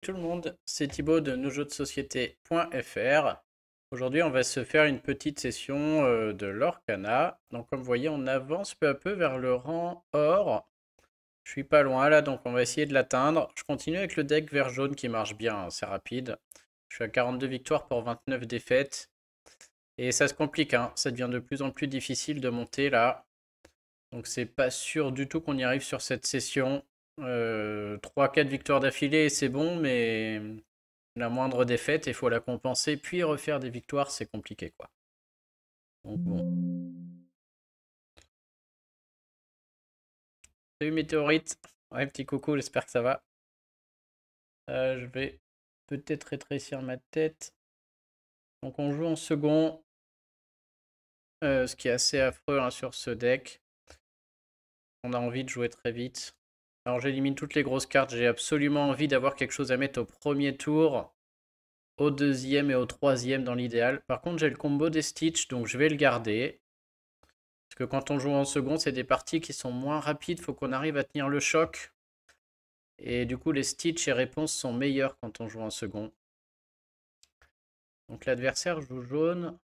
tout le monde, c'est Thibaut de nosjeuxdesociété.fr. Aujourd'hui, on va se faire une petite session de l'Orcana. Donc, comme vous voyez, on avance peu à peu vers le rang or. Je suis pas loin là, donc on va essayer de l'atteindre. Je continue avec le deck vert jaune qui marche bien, hein, c'est rapide. Je suis à 42 victoires pour 29 défaites. Et ça se complique, hein. Ça devient de plus en plus difficile de monter là. Donc c'est pas sûr du tout qu'on y arrive sur cette session. 3-4 victoires d'affilée, c'est bon, mais la moindre défaite, il faut la compenser, puis refaire des victoires, c'est compliqué, quoi. Donc bon. Salut Météorite. Ouais, petit coucou, j'espère que ça va. Je vais peut-être rétrécir ma tête. Donc on joue en second, ce qui est assez affreux hein, sur ce deck. On a envie de jouer très vite. Alors j'élimine toutes les grosses cartes, j'ai absolument envie d'avoir quelque chose à mettre au premier tour, au deuxième et au troisième dans l'idéal. Par contre j'ai le combo des Stitch, donc je vais le garder. Parce que quand on joue en second, c'est des parties qui sont moins rapides, faut qu'on arrive à tenir le choc. Et du coup les Stitch et réponses sont meilleurs quand on joue en second. Donc l'adversaire joue jaune.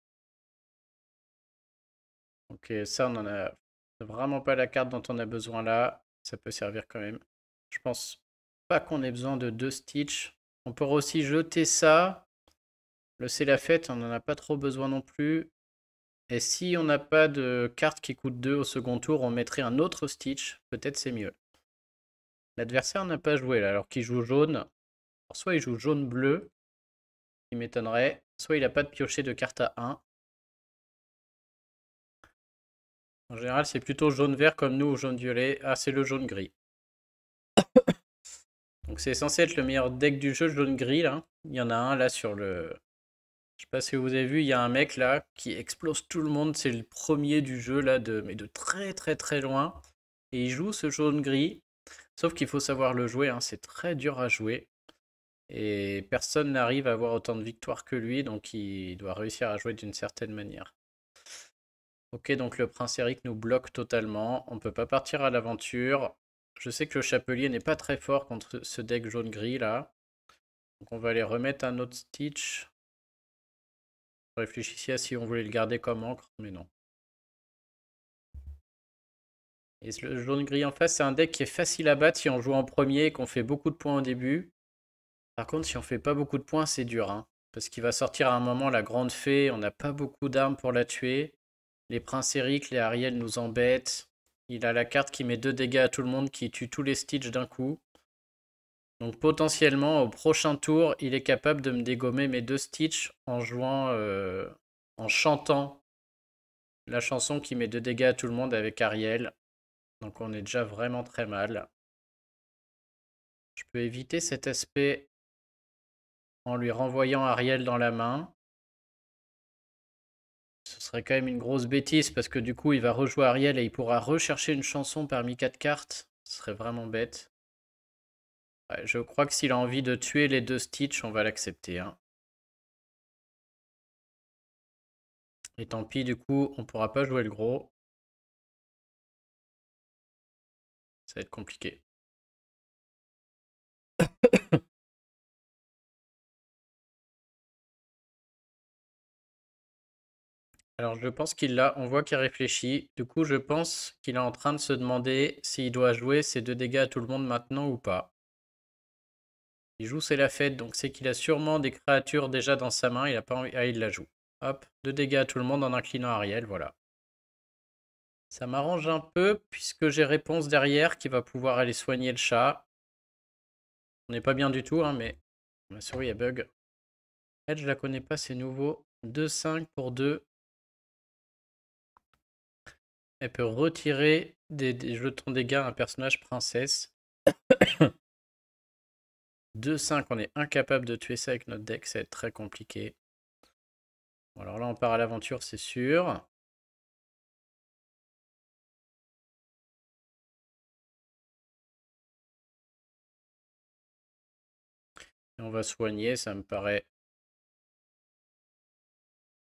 Ok, ça on en a vraiment pas la carte dont on a besoin là. Ça peut servir quand même. Je pense pas qu'on ait besoin de 2 Stitch. On pourrait aussi jeter ça. Le C'est la fête, on n'en a pas trop besoin non plus. Et si on n'a pas de carte qui coûte 2 au second tour, on mettrait un autre Stitch. Peut-être c'est mieux. L'adversaire n'a pas joué là, alors qu'il joue jaune. Alors, soit il joue jaune-bleu, qui m'étonnerait. Soit il n'a pas de pioché de carte à 1. En général, c'est plutôt jaune-vert comme nous ou jaune-violet. Ah, c'est le jaune-gris. Donc c'est censé être le meilleur deck du jeu, jaune-gris là. Il y en a un là sur le... Je sais pas si vous avez vu, il y a un mec là qui explose tout le monde. C'est le premier du jeu là, mais de très très très loin. Et il joue ce jaune-gris. Sauf qu'il faut savoir le jouer, hein, c'est très dur à jouer. Et personne n'arrive à avoir autant de victoires que lui, donc il doit réussir à jouer d'une certaine manière. Ok, donc le prince Eric nous bloque totalement. On ne peut pas partir à l'aventure. Je sais que le chapelier n'est pas très fort contre ce deck jaune-gris là. Donc on va aller remettre un autre Stitch. Je réfléchissais à si on voulait le garder comme encre, mais non. Et le jaune-gris en face, c'est un deck qui est facile à battre si on joue en premier et qu'on fait beaucoup de points au début. Par contre, si on fait pas beaucoup de points, c'est dur, hein. Parce qu'il va sortir à un moment la grande fée, on n'a pas beaucoup d'armes pour la tuer. Les princes Eric, les Ariel nous embêtent. Il a la carte qui met 2 dégâts à tout le monde, qui tue tous les Stitch d'un coup. Donc potentiellement, au prochain tour, il est capable de me dégommer mes 2 Stitch en jouant, en chantant la chanson qui met 2 dégâts à tout le monde avec Ariel. Donc on est déjà vraiment très mal. Je peux éviter cet aspect en lui renvoyant Ariel dans la main. Ce serait quand même une grosse bêtise parce que du coup il va rejouer Ariel et il pourra rechercher une chanson parmi 4 cartes. Ce serait vraiment bête. Ouais, je crois que s'il a envie de tuer les 2 Stitch, on va l'accepter, hein. Et tant pis, du coup, on pourra pas jouer le gros. Ça va être compliqué. Alors je pense qu'il l'a, on voit qu'il réfléchit. Du coup, je pense qu'il est en train de se demander s'il doit jouer ses 2 dégâts à tout le monde maintenant ou pas. Il joue C'est la fête, donc c'est qu'il a sûrement des créatures déjà dans sa main. Il a pas envie... Ah, il la joue. Hop, 2 dégâts à tout le monde en inclinant Ariel, voilà. Ça m'arrange un peu puisque j'ai réponse derrière qui va pouvoir aller soigner le chat. On n'est pas bien du tout, hein, mais ma souris elle bug. Elle, je la connais pas, c'est nouveau. 2-5 pour 2. Elle peut retirer des jetons dégâts à un personnage princesse. 2-5, on est incapable de tuer ça avec notre deck, ça va être très compliqué. Bon, alors là, on part à l'aventure, c'est sûr. Et on va soigner, ça me paraît.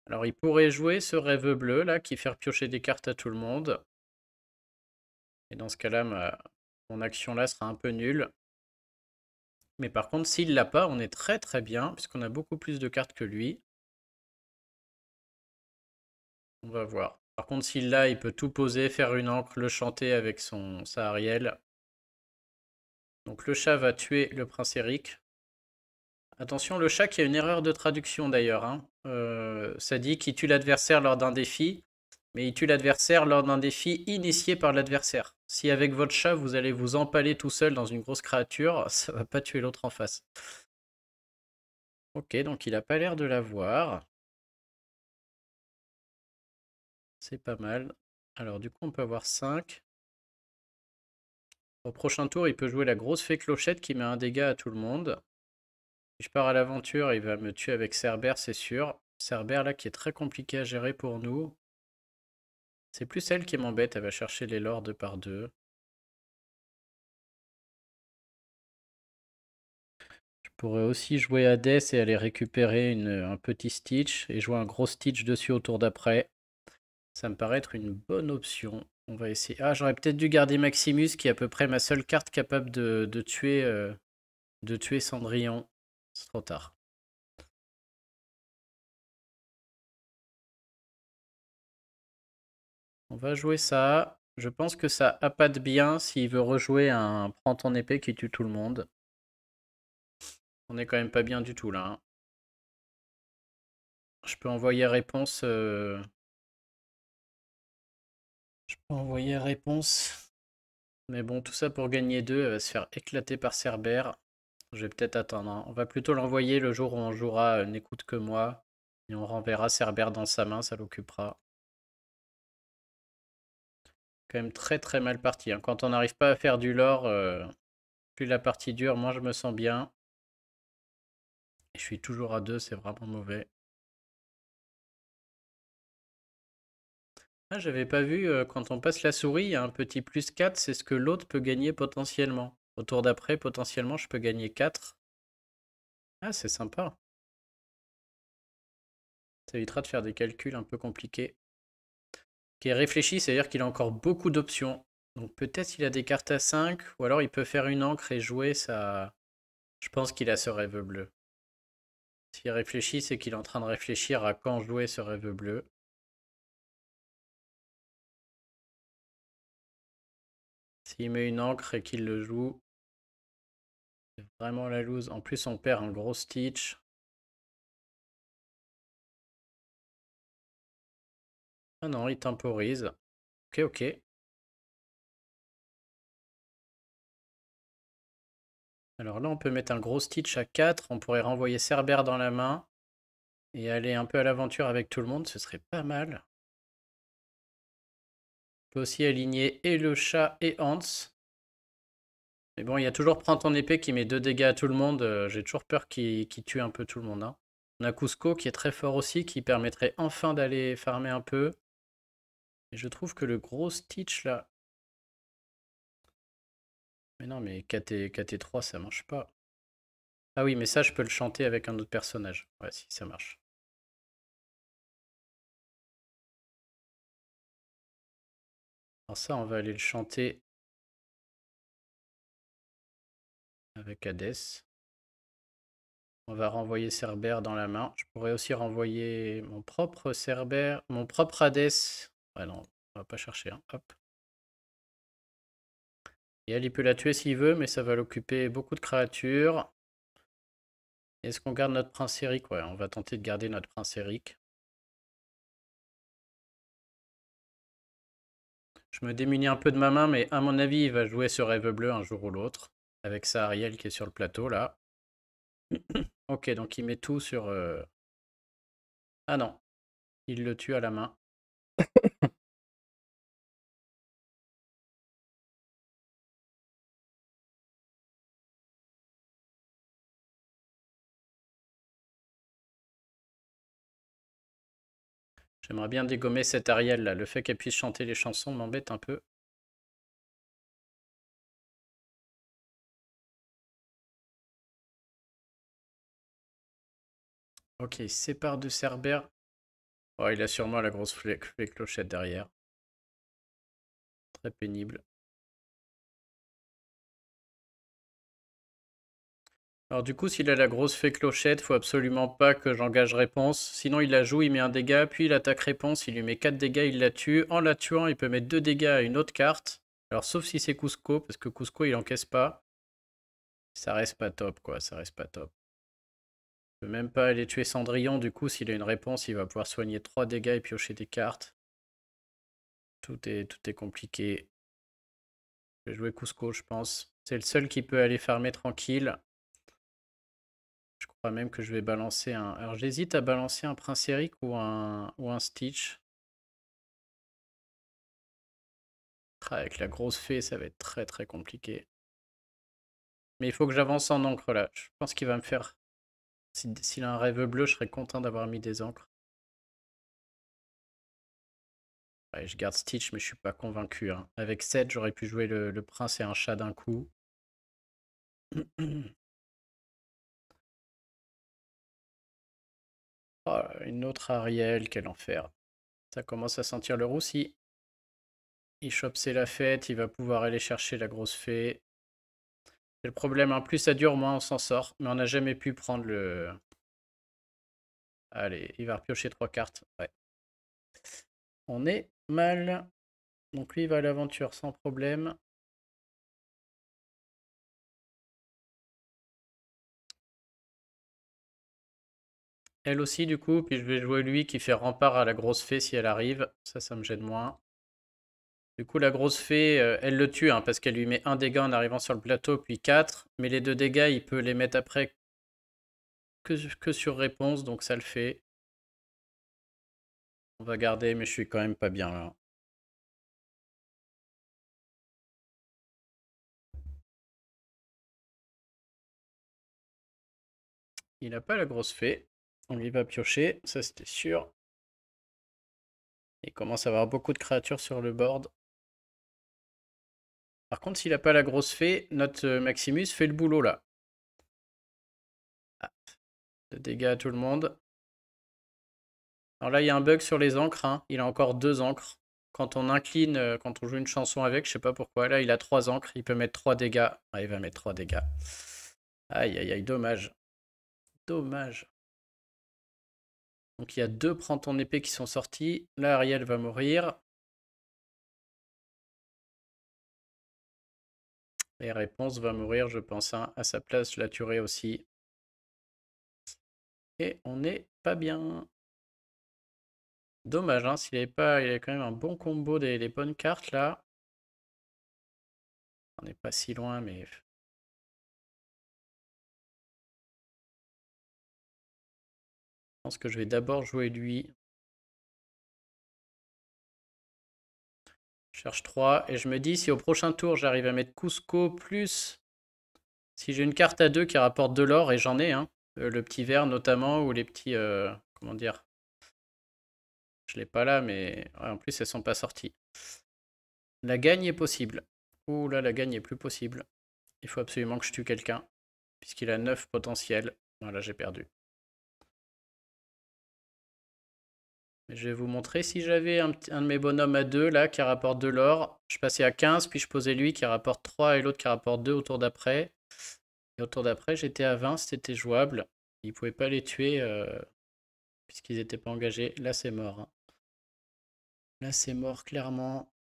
Alors, il pourrait jouer ce rêve bleu, là, qui fait piocher des cartes à tout le monde. Et dans ce cas-là, mon action là sera un peu nulle. Mais par contre, s'il l'a pas, on est très très bien, puisqu'on a beaucoup plus de cartes que lui. On va voir. Par contre, s'il l'a, il peut tout poser, faire une encre, le chanter avec sa Ariel. Donc le chat va tuer le prince Eric. Attention, le chat qui a une erreur de traduction d'ailleurs, hein. Ça dit qu'il tue l'adversaire lors d'un défi, mais il tue l'adversaire lors d'un défi initié par l'adversaire. Si avec votre chat, vous allez vous empaler tout seul dans une grosse créature, ça va pas tuer l'autre en face. Ok, donc il a pas l'air de l'avoir. C'est pas mal. Alors du coup, on peut avoir 5. Au prochain tour, il peut jouer la grosse fée clochette qui met un dégât à tout le monde. Si je pars à l'aventure, il va me tuer avec Cerbère, c'est sûr. Cerbère là qui est très compliqué à gérer pour nous. C'est plus elle qui m'embête, elle va chercher les lords 2 par 2. Je pourrais aussi jouer Hades et aller récupérer un petit Stitch et jouer un gros Stitch dessus au tour d'après. Ça me paraît être une bonne option. On va essayer. Ah, j'aurais peut-être dû garder Maximus qui est à peu près ma seule carte capable de tuer Cendrillon. C'est trop tard. On va jouer ça. Je pense que ça appâte bien s'il veut rejouer un Prends ton épée qui tue tout le monde. On est quand même pas bien du tout là, hein. Je peux envoyer réponse. Je peux envoyer réponse. Mais bon, tout ça pour gagner 2, elle va se faire éclater par Cerbère. Je vais peut-être attendre, hein. On va plutôt l'envoyer le jour où on jouera N'écoute que moi. Et on renverra Cerbère dans sa main, ça l'occupera. Quand même très très mal parti, hein. Quand on n'arrive pas à faire du lore, plus la partie dure, moins je me sens bien. Et je suis toujours à 2, c'est vraiment mauvais. Ah, j'avais pas vu, quand on passe la souris, il y a un petit plus 4, c'est ce que l'autre peut gagner potentiellement. Au tour d'après, potentiellement, je peux gagner 4. Ah, c'est sympa. Ça évitera de faire des calculs un peu compliqués. Qui est réfléchi, c'est-à-dire qu'il a encore beaucoup d'options. Donc peut-être qu'il a des cartes à 5, ou alors il peut faire une encre et jouer ça. Je pense qu'il a ce rêve bleu. S'il réfléchit, c'est qu'il est en train de réfléchir à quand jouer ce rêve bleu. S'il met une encre et qu'il le joue, c'est vraiment la loose. En plus, on perd un gros Stitch. Ah non, il temporise. Ok, ok. Alors là, on peut mettre un gros Stitch à 4. On pourrait renvoyer Cerbère dans la main et aller un peu à l'aventure avec tout le monde. Ce serait pas mal. On peut aussi aligner et le chat et Hans. Mais bon, il y a toujours Prends ton épée qui met 2 dégâts à tout le monde. J'ai toujours peur qu'il tue un peu tout le monde, hein. On a Cusco qui est très fort aussi, qui permettrait enfin d'aller farmer un peu. Et je trouve que le gros Stitch là... Mais non, mais KT3 ça marche pas. Ah oui, mais ça je peux le chanter avec un autre personnage. Ouais, si, ça marche. Alors ça, on va aller le chanter avec Hades. On va renvoyer Cerbère dans la main. Je pourrais aussi renvoyer mon propre Cerbère, mon propre Hades. Ouais, non, on va pas chercher, hein. Hop. Et elle, il peut la tuer s'il veut, mais ça va l'occuper beaucoup de créatures. Est-ce qu'on garde notre prince Eric? Ouais, on va tenter de garder notre prince Eric. Je me démunis un peu de ma main, mais à mon avis, il va jouer ce rêve bleu un jour ou l'autre. Avec sa Ariel qui est sur le plateau, là. Ok, donc il met tout sur... Ah non, il le tue à la main. J'aimerais bien dégommer cette Ariel là. Le fait qu'elle puisse chanter les chansons m'embête un peu. Ok, il se sépare de Cerbère. Oh, il a sûrement la grosse clochette derrière. Très pénible. Alors du coup, s'il a la grosse fée clochette, faut absolument pas que j'engage réponse. Sinon, il la joue, il met un dégât, puis il attaque réponse, il lui met 4 dégâts, il la tue. En la tuant, il peut mettre 2 dégâts à une autre carte. Alors sauf si c'est Cusco, parce que Cusco, il encaisse pas. Ça reste pas top, quoi, ça reste pas top. Je peux même pas aller tuer Cendrillon, du coup, s'il a une réponse, il va pouvoir soigner 3 dégâts et piocher des cartes. Tout est compliqué. Je vais jouer Cusco, je pense. C'est le seul qui peut aller farmer tranquille. Je crois même que je vais balancer un... Alors j'hésite à balancer un Prince Eric ou un Stitch. Ah, avec la grosse fée, ça va être très très compliqué. Mais il faut que j'avance en encre là. Je pense qu'il va me faire... S'il a un rêve bleu, je serais content d'avoir mis des encres. Ouais, je garde Stitch, mais je suis pas convaincu, hein. Avec 7, j'aurais pu jouer le prince et un chat d'un coup. Oh, une autre Ariel, quel enfer. Ça commence à sentir le roussi. Il chope, c'est la fête, il va pouvoir aller chercher la grosse fée. C'est le problème, hein. Plus ça dure, moins on s'en sort. Mais on n'a jamais pu prendre le... Allez, il va repiocher 3 cartes. Ouais. On est mal. Donc lui, il va à l'aventure sans problème. Elle aussi, du coup. Puis je vais jouer lui qui fait rempart à la grosse fée si elle arrive. Ça me gêne moins. Du coup, la grosse fée, elle le tue, hein, parce qu'elle lui met un dégât en arrivant sur le plateau, puis 4. Mais les 2 dégâts, il peut les mettre après que sur réponse, donc ça le fait. On va garder, mais je suis quand même pas bien là. Il n'a pas la grosse fée. On lui va piocher, ça c'était sûr. Il commence à avoir beaucoup de créatures sur le board. Par contre, s'il n'a pas la grosse fée, notre Maximus fait le boulot là. Ah, de dégâts à tout le monde. Alors là, il y a un bug sur les encres, hein. Il a encore 2 encres. Quand on incline, quand on joue une chanson avec, je sais pas pourquoi. Là, il a 3 encres. Il peut mettre 3 dégâts. Ah, il va mettre 3 dégâts. Aïe, aïe, aïe, dommage. Dommage. Donc il y a 2 prends ton épée qui sont sortis. Là, Ariel va mourir. Et Réponse va mourir, je pense, hein. À sa place, je la tuerai aussi. Et on n'est pas bien. Dommage, hein. S'il avait pas, il avait quand même un bon combo des bonnes cartes là. On n'est pas si loin, mais... Je pense que je vais d'abord jouer lui. Je cherche 3. Et je me dis, si au prochain tour, j'arrive à mettre Cusco plus... Si j'ai une carte à 2 qui rapporte de l'or, et j'en ai, hein. Le petit vert notamment, ou les petits... comment dire? Je l'ai pas là, mais... Ouais, en plus, elles sont pas sorties. La gagne est possible. Ouh là, la gagne est plus possible. Il faut absolument que je tue quelqu'un. Puisqu'il a 9 potentiels. Voilà, j'ai perdu. Je vais vous montrer. Si j'avais un de mes bonhommes à 2 là qui rapporte de l'or, je passais à 15, puis je posais lui qui rapporte 3 et l'autre qui rapporte 2 au tour d'après. Et au tour d'après, j'étais à 20, c'était jouable. Il ne pouvait pas les tuer puisqu'ils n'étaient pas engagés. Là, c'est mort, hein. Là, c'est mort clairement.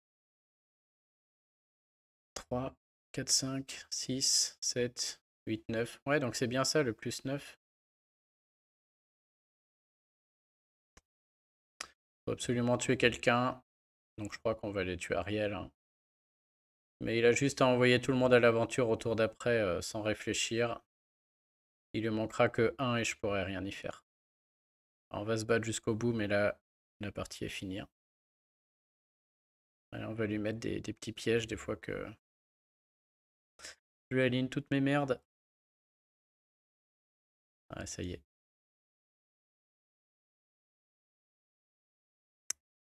3, 4, 5, 6, 7, 8, 9. Ouais, donc c'est bien ça, le plus 9. Faut absolument tuer quelqu'un. Donc je crois qu'on va les tuer Ariel, hein. Mais il a juste à envoyer tout le monde à l'aventure au tour d'après sans réfléchir. Il lui manquera que 1 et je pourrai rien y faire. Alors, on va se battre jusqu'au bout, mais là, la partie est finie, hein. Allez, on va lui mettre des petits pièges des fois que je lui aligne toutes mes merdes. Ah, ça y est.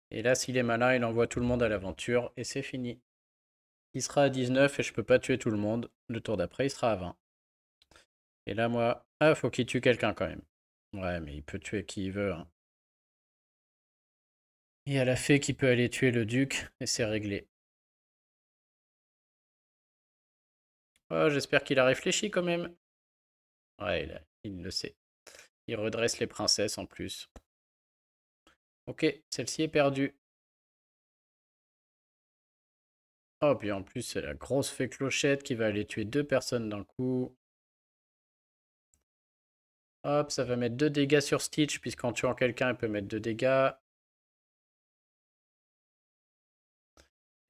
Et là, s'il est malin, il envoie tout le monde à l'aventure et c'est fini. Il sera à 19 et je peux pas tuer tout le monde. Le tour d'après, il sera à 20. Et là, moi... Ah, faut qu'il tue quelqu'un quand même. Ouais, mais il peut tuer qui il veut, hein. Il y a la fée qui peut aller tuer le duc et c'est réglé. Oh, j'espère qu'il a réfléchi quand même. Ouais, il le sait. Il redresse les princesses en plus. Ok, celle-ci est perdue. Oh, puis en plus, c'est la grosse fée clochette qui va aller tuer 2 personnes d'un coup. Hop, ça va mettre 2 dégâts sur Stitch, puisqu'en tuant quelqu'un, elle peut mettre 2 dégâts.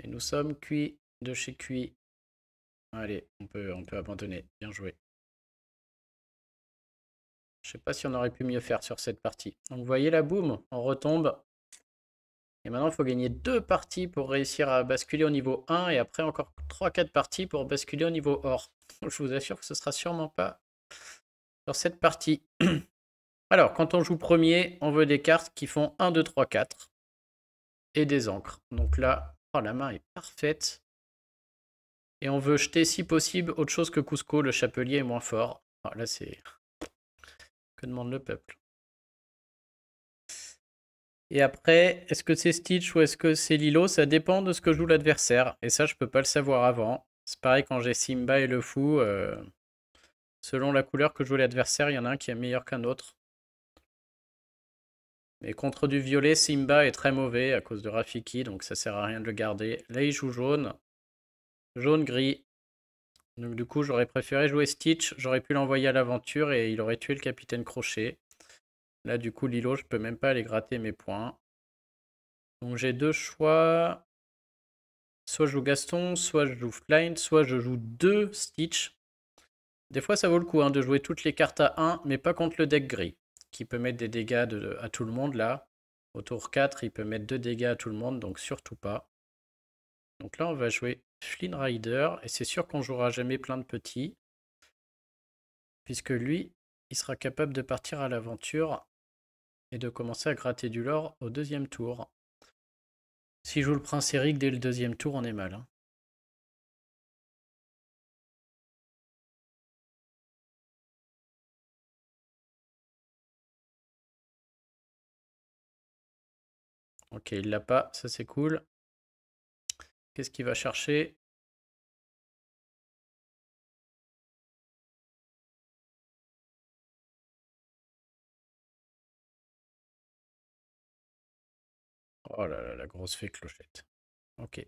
Et nous sommes cuits de chez cuit. Allez, on peut abandonner. Bien joué. Je sais pas si on aurait pu mieux faire sur cette partie. Donc vous voyez la boum, on retombe. Et maintenant, il faut gagner 2 parties pour réussir à basculer au niveau 1 et après encore 3-4 parties pour basculer au niveau or. Je vous assure que ce sera sûrement pas sur cette partie. Alors, quand on joue premier, on veut des cartes qui font 1, 2, 3, 4 et des encres. Donc là, oh, la main est parfaite. Et on veut jeter, si possible, autre chose que Cusco. Le chapelier est moins fort. Oh, là, c'est... Que demande le peuple? Et après, est-ce que c'est Stitch ou est-ce que c'est Lilo? Ça dépend de ce que joue l'adversaire. Et ça, je peux pas le savoir avant. C'est pareil quand j'ai Simba et le fou. Selon la couleur que joue l'adversaire, il y en a un qui est meilleur qu'un autre. Mais contre du violet, Simba est très mauvais à cause de Rafiki, donc ça sert à rien de le garder. Là, il joue jaune. Jaune-gris. Donc du coup, j'aurais préféré jouer Stitch. J'aurais pu l'envoyer à l'aventure et il aurait tué le capitaine Crochet. Là, du coup, Lilo, je peux même pas aller gratter mes points. Donc j'ai 2 choix. Soit je joue Gaston, soit je joue Flynn, soit je joue 2 Stitch. Des fois, ça vaut le coup de jouer toutes les cartes à 1, mais pas contre le deck gris, qui peut mettre des dégâts à tout le monde là. Au tour 4, il peut mettre 2 dégâts à tout le monde, donc surtout pas. Donc là, on va jouer Flynn Rider, et c'est sûr qu'on jouera jamais plein de petits, puisque lui, il sera capable de partir à l'aventure et de commencer à gratter du lore au 2e tour. S'il joue le prince Eric dès le 2e tour, on est mal. Ok, il l'a pas, ça c'est cool. Qu'est-ce qu'il va chercher? Oh là là, la grosse fée clochette. Ok.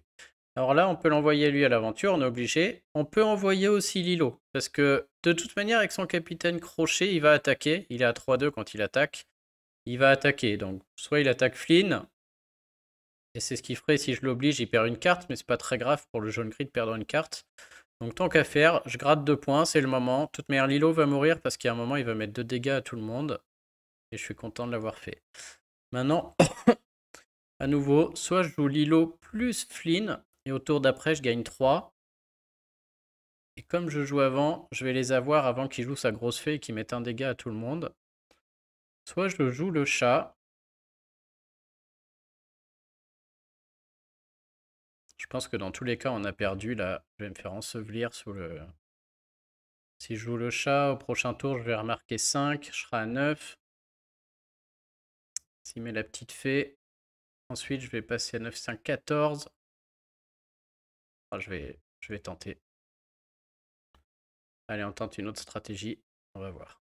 Alors là, on peut l'envoyer lui à l'aventure, on est obligé. On peut envoyer aussi Lilo. Parce que de toute manière, avec son capitaine Crochet, il va attaquer. Il est à 3-2 quand il attaque. Il va attaquer. Donc, soit il attaque Flynn. Et c'est ce qu'il ferait si je l'oblige. Il perd une carte, mais c'est pas très grave pour le jaune gris de perdre une carte. Donc, tant qu'à faire, je gratte 2 points, c'est le moment. De toute manière, Lilo va mourir parce qu'à un moment, il va mettre 2 dégâts à tout le monde. Et je suis content de l'avoir fait. Maintenant, à nouveau, soit je joue Lilo plus Flynn. Et au tour d'après, je gagne 3. Et comme je joue avant, je vais les avoir avant qu'il joue sa grosse fée et qu'il mette un dégât à tout le monde. Soit je joue le chat. Je pense que dans tous les cas, on a perdu. Là, je vais me faire ensevelir sous le... Si je joue le chat, au prochain tour, je vais remarquer 5. Je serai à 9. S'il met la petite fée. Ensuite, je vais passer à 9, 5, 14. Ah, je vais tenter. Allez, on tente une autre stratégie. On va voir.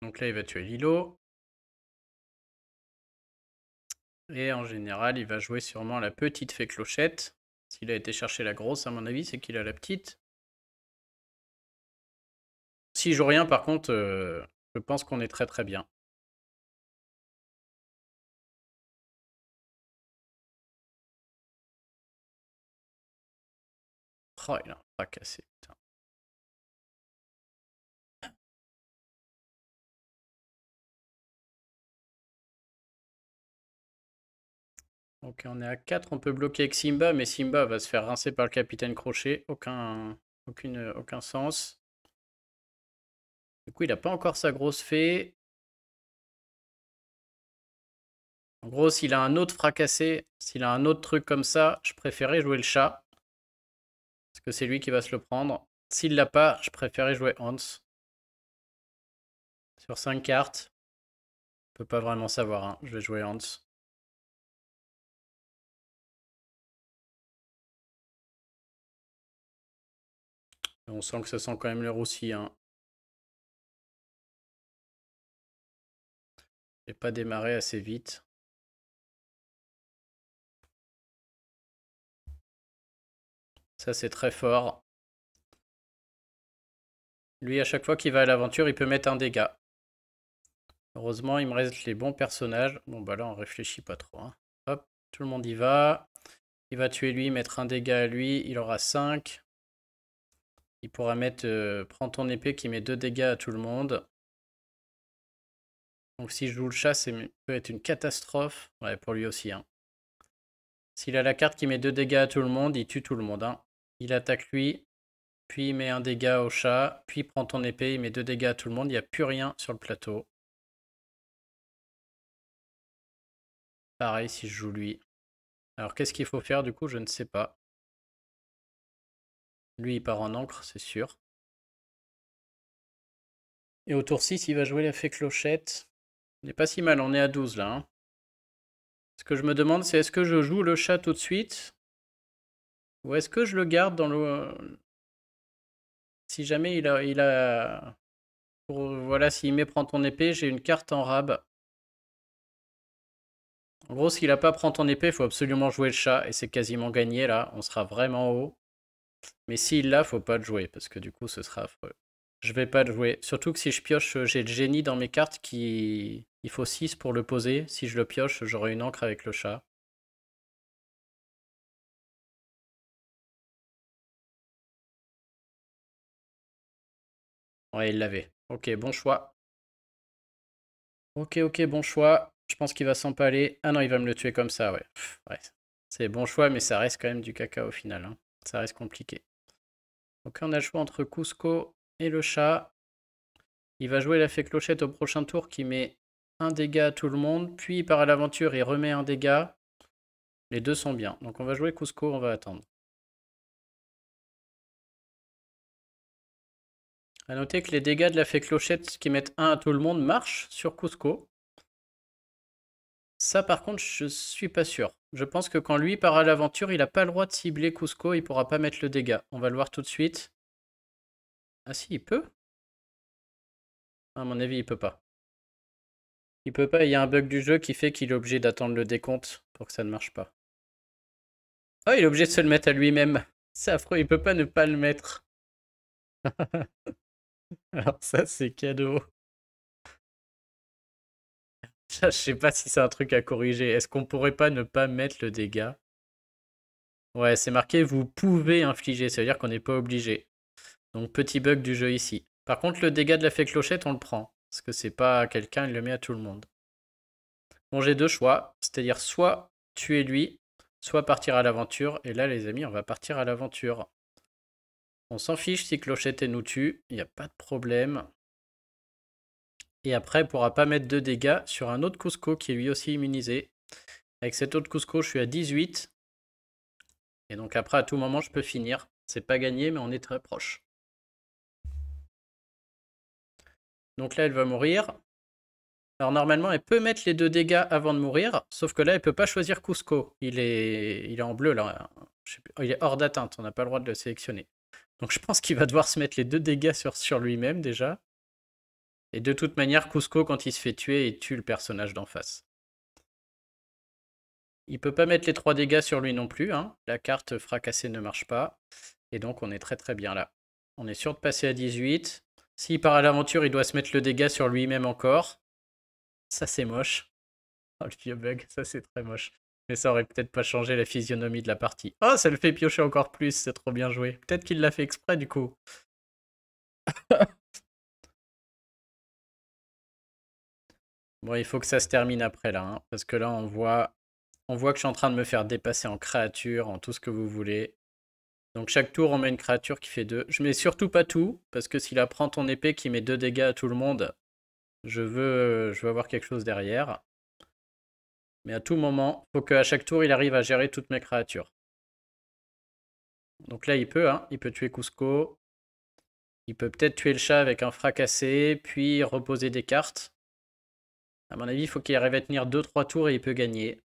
Donc là, il va tuer Lilo. Et en général, il va jouer sûrement la petite fée clochette. S'il a été chercher la grosse, à mon avis, c'est qu'il a la petite. Si je joue rien, par contre, je pense qu'on est très très bien. Oh, il a un fracassé, putain. Ok, on est à 4, on peut bloquer avec Simba, mais Simba va se faire rincer par le capitaine Crochet. Aucun sens. Du coup, il n'a pas encore sa grosse fée. En gros, s'il a un autre fracassé, s'il a un autre truc comme ça, je préférais jouer le chat. Parce que c'est lui qui va se le prendre. S'il l'a pas, je préférais jouer Hans. Sur 5 cartes. peut pas vraiment savoir, hein. Je vais jouer Hans. On sent que ça sent quand même le roussi, hein. J'ai pas démarré assez vite. Ça, c'est très fort. Lui, à chaque fois qu'il va à l'aventure, il peut mettre un dégât. Heureusement, il me reste les bons personnages. Bon, bah là, on réfléchit pas trop, hein. Hop, tout le monde y va. Il va tuer lui, mettre un dégât à lui. Il aura 5. Il pourra mettre prends ton épée qui met 2 dégâts à tout le monde. Donc si je joue le chat, ça peut être une catastrophe. Ouais, pour lui aussi, hein. S'il a la carte qui met 2 dégâts à tout le monde, il tue tout le monde, hein. Il attaque lui, puis il met un dégât au chat, puis il prend ton épée, il met 2 dégâts à tout le monde. Il n'y a plus rien sur le plateau. Pareil si je joue lui. Alors qu'est-ce qu'il faut faire du coup? Je ne sais pas. Lui, il part en encre, c'est sûr. Et au tour 6, il va jouer la fée clochette. Il n'est pas si mal, on est à 12 là, hein. Ce que je me demande, c'est est-ce que je joue le chat tout de suite? Ou est-ce que je le garde dans le... Si jamais voilà, s'il met prend ton épée, j'ai une carte en rab. En gros, s'il a pas prend ton épée, il faut absolument jouer le chat. Et c'est quasiment gagné là, on sera vraiment haut. Mais s'il l'a, faut pas le jouer, parce que du coup, ce sera affreux. Je vais pas le jouer. Surtout que si je pioche, j'ai le génie dans mes cartes qui... Il faut 6 pour le poser. Si je le pioche, j'aurai une encre avec le chat. Ouais, il l'avait. Ok, bon choix. Ok, bon choix. Je pense qu'il va s'empaler. Ah non, il va me le tuer comme ça, ouais. Ouais. C'est bon choix, mais ça reste quand même du caca au final, hein. Ça reste compliqué. Donc on a le choix entre Cusco et le chat. Il va jouer la fée clochette au prochain tour qui met un dégât à tout le monde. Puis il part à l'aventure, il remet un dégât. Les deux sont bien. Donc on va jouer Cusco, on va attendre. A noter que les dégâts de la fée clochette qui mettent 1 à tout le monde marchent sur Cusco. Ça par contre, je suis pas sûr. Je pense que quand lui part à l'aventure, il n'a pas le droit de cibler Cusco, il pourra pas mettre le dégât. On va le voir tout de suite. Ah si, il peut? À mon avis, il peut pas. Il peut pas, il y a un bug du jeu qui fait qu'il est obligé d'attendre le décompte pour que ça ne marche pas. Oh, il est obligé de se le mettre à lui-même. C'est affreux, il peut pas ne pas le mettre. Alors ça, c'est cadeau. Je sais pas si c'est un truc à corriger. Est-ce qu'on pourrait pas ne pas mettre le dégât? Ouais, c'est marqué vous pouvez infliger, ça veut dire qu'on n'est pas obligé. Donc petit bug du jeu ici. Par contre, le dégât de la fée clochette, on le prend. Parce que c'est pas à quelqu'un, il le met à tout le monde. Bon, j'ai deux choix. C'est-à-dire soit tuer lui, soit partir à l'aventure. Et là, les amis, on va partir à l'aventure. On s'en fiche si clochette nous tue. Il n'y a pas de problème. Et après, il ne pourra pas mettre de dégâts sur un autre Cusco qui est lui aussi immunisé. Avec cet autre Cusco, je suis à 18. Et donc après, à tout moment, je peux finir. C'est pas gagné, mais on est très proche. Donc là, elle va mourir. Alors normalement, elle peut mettre les 2 dégâts avant de mourir, sauf que là, elle peut pas choisir Cusco. Il est en bleu là. Je sais plus. Oh, il est hors d'atteinte, on n'a pas le droit de le sélectionner. Donc je pense qu'il va devoir se mettre les 2 dégâts sur lui-même déjà. Et de toute manière, Cusco, quand il se fait tuer, il tue le personnage d'en face. Il peut pas mettre les 3 dégâts sur lui non plus, hein. La carte fracassée ne marche pas. Et donc on est très bien là. On est sûr de passer à 18. S'il part à l'aventure, il doit se mettre le dégât sur lui-même encore. Ça c'est moche. Oh, le vieux bug, ça c'est très moche. Mais ça aurait peut-être pas changé la physionomie de la partie. Oh, ça le fait piocher encore plus, c'est trop bien joué. Peut-être qu'il l'a fait exprès du coup. Bon, il faut que ça se termine après là, hein, parce que là on voit que je suis en train de me faire dépasser en créature, en tout ce que vous voulez. Donc chaque tour on met une créature qui fait 2. Je mets surtout pas tout, parce que s'il apprend ton épée qui met 2 dégâts à tout le monde, je veux avoir quelque chose derrière. Mais à tout moment, il faut qu'à chaque tour il arrive à gérer toutes mes créatures. Donc là il peut, hein, il peut tuer Cusco. Il peut peut-être tuer le chat avec un fracassé, puis reposer des cartes. À mon avis, il faut qu'il arrive à tenir 2-3 tours et il peut gagner.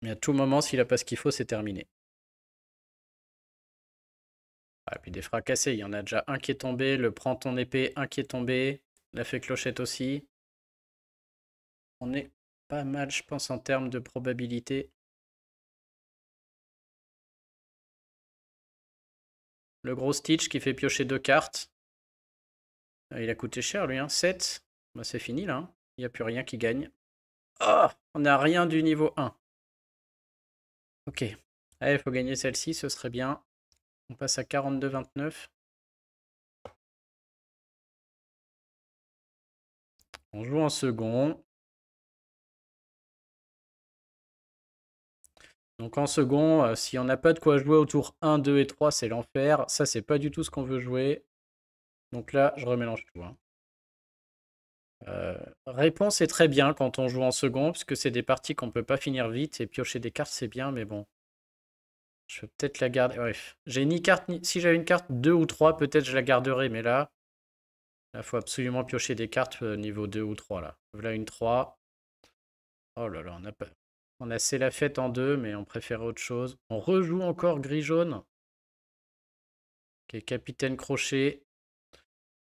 Mais à tout moment, s'il a pas ce qu'il faut, c'est terminé. Ah, et puis des fracassés, il y en a déjà un qui est tombé, le prend ton épée, un qui est tombé, la fait clochette aussi. On est pas mal, je pense, en termes de probabilité. Le gros Stitch qui fait piocher 2 cartes. Il a coûté cher lui, hein. 7. Bah, c'est fini là, hein. Il n'y a plus rien qui gagne. Oh, on n'a rien du niveau 1. Ok. Allez, il faut gagner celle-ci, ce serait bien. On passe à 42-29. On joue en second. Donc en second, si on n'a pas de quoi jouer au tour 1, 2 et 3, c'est l'enfer. Ça, c'est pas du tout ce qu'on veut jouer. Donc là, je remélange tout, hein. Réponse est très bien quand on joue en second, puisque c'est des parties qu'on peut pas finir vite. Et piocher des cartes, c'est bien, mais bon. Je vais peut-être la garder. Bref. J'ai ni carte, ni... Si j'avais une carte 2 ou 3, peut-être je la garderais. Mais là, il faut absolument piocher des cartes niveau 2 ou 3, là. Voilà une 3. Oh là là, on a pas... On a assez la fête en 2, mais on préférait autre chose. On rejoue encore gris-jaune. Qui est capitaine crochet.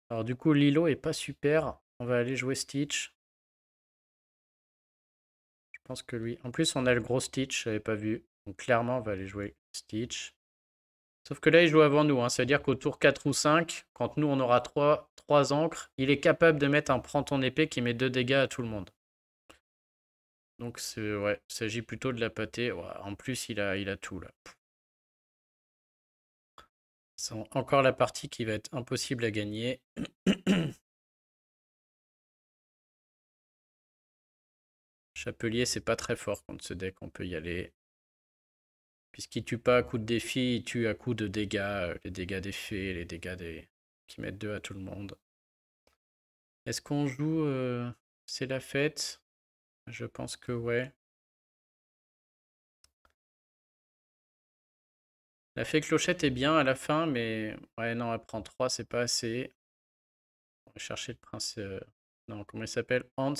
Alors du coup, Lilo est pas super. On va aller jouer Stitch. Je pense que lui... En plus, on a le gros Stitch, je n'avais pas vu. Donc clairement, on va aller jouer Stitch. Sauf que là, il joue avant nous, hein. C'est-à-dire qu'au tour 4 ou 5, quand nous, on aura 3 encres, il est capable de mettre un prends ton épée qui met 2 dégâts à tout le monde. Donc, ouais, il s'agit plutôt de la pâter. Ouais, en plus, il a tout, là. C'est encore la partie qui va être impossible à gagner. Chapelier, c'est pas très fort contre ce deck, on peut y aller. Puisqu'il tue pas à coup de défi, il tue à coup de dégâts. Les dégâts des fées, les dégâts qui mettent 2 à tout le monde. Est-ce qu'on joue C'est la fête? Je pense que ouais. La fée clochette est bien à la fin, mais ouais, non, elle prend 3, c'est pas assez. On va chercher le prince. Non, comment il s'appelle? Hans.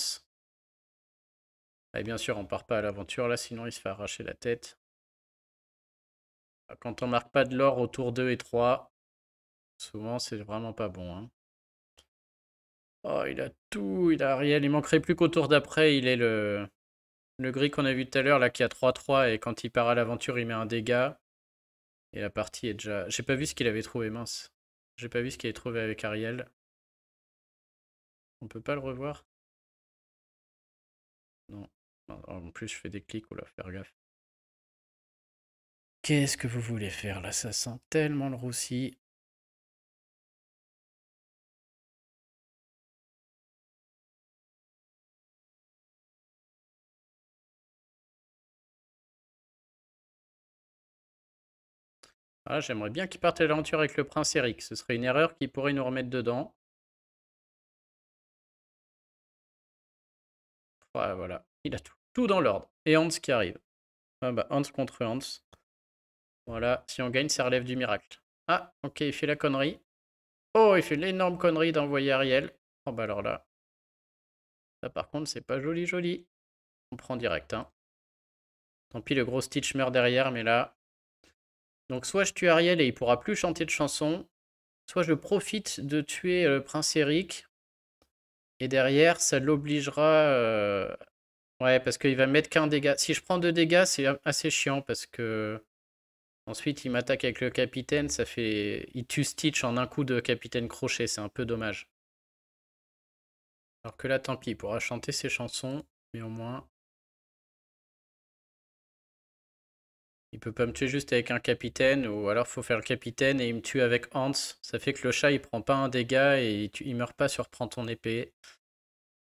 Et bien sûr, on part pas à l'aventure là, sinon il se fait arracher la tête. Quand on marque pas de l'or au tour 2 et 3, souvent c'est vraiment pas bon, hein. Oh, il a tout, il a Ariel. Il manquerait plus qu'au tour d'après, il est le gris qu'on a vu tout à l'heure, là, qui a 3-3, et quand il part à l'aventure, il met un dégât. Et la partie est déjà... J'ai pas vu ce qu'il avait trouvé, mince. J'ai pas vu ce qu'il avait trouvé avec Ariel. On peut pas le revoir? Non. En plus, je fais des clics, oula, faire gaffe. Qu'est-ce que vous voulez faire là? Ça sent tellement le roussi. Ah, j'aimerais bien qu'il parte à l'aventure avec le prince Eric. Ce serait une erreur qui pourrait nous remettre dedans. Ouais, voilà, il a tout. Tout dans l'ordre. Et Hans qui arrive. Ah bah, Hans contre Hans. Voilà, si on gagne, ça relève du miracle. Ah, ok, il fait la connerie. Oh, il fait l'énorme connerie d'envoyer Ariel. Oh bah alors là. Là par contre, c'est pas joli joli. On prend direct, hein. Tant pis, le gros Stitch meurt derrière, mais là... Donc soit je tue Ariel et il pourra plus chanter de chansons, soit je profite de tuer le prince Eric, et derrière, ça l'obligera... Ouais, parce qu'il va mettre qu'un dégât. Si je prends 2 dégâts, c'est assez chiant, parce que... Ensuite, il m'attaque avec le capitaine, ça fait... Il tue Stitch en un coup de capitaine crochet, c'est un peu dommage. Alors que là, tant pis, il pourra chanter ses chansons, mais au moins... Il peut pas me tuer juste avec un capitaine, ou alors faut faire le capitaine et il me tue avec Hans. Ça fait que le chat, il prend pas un dégât et il meurt pas sur prends ton épée.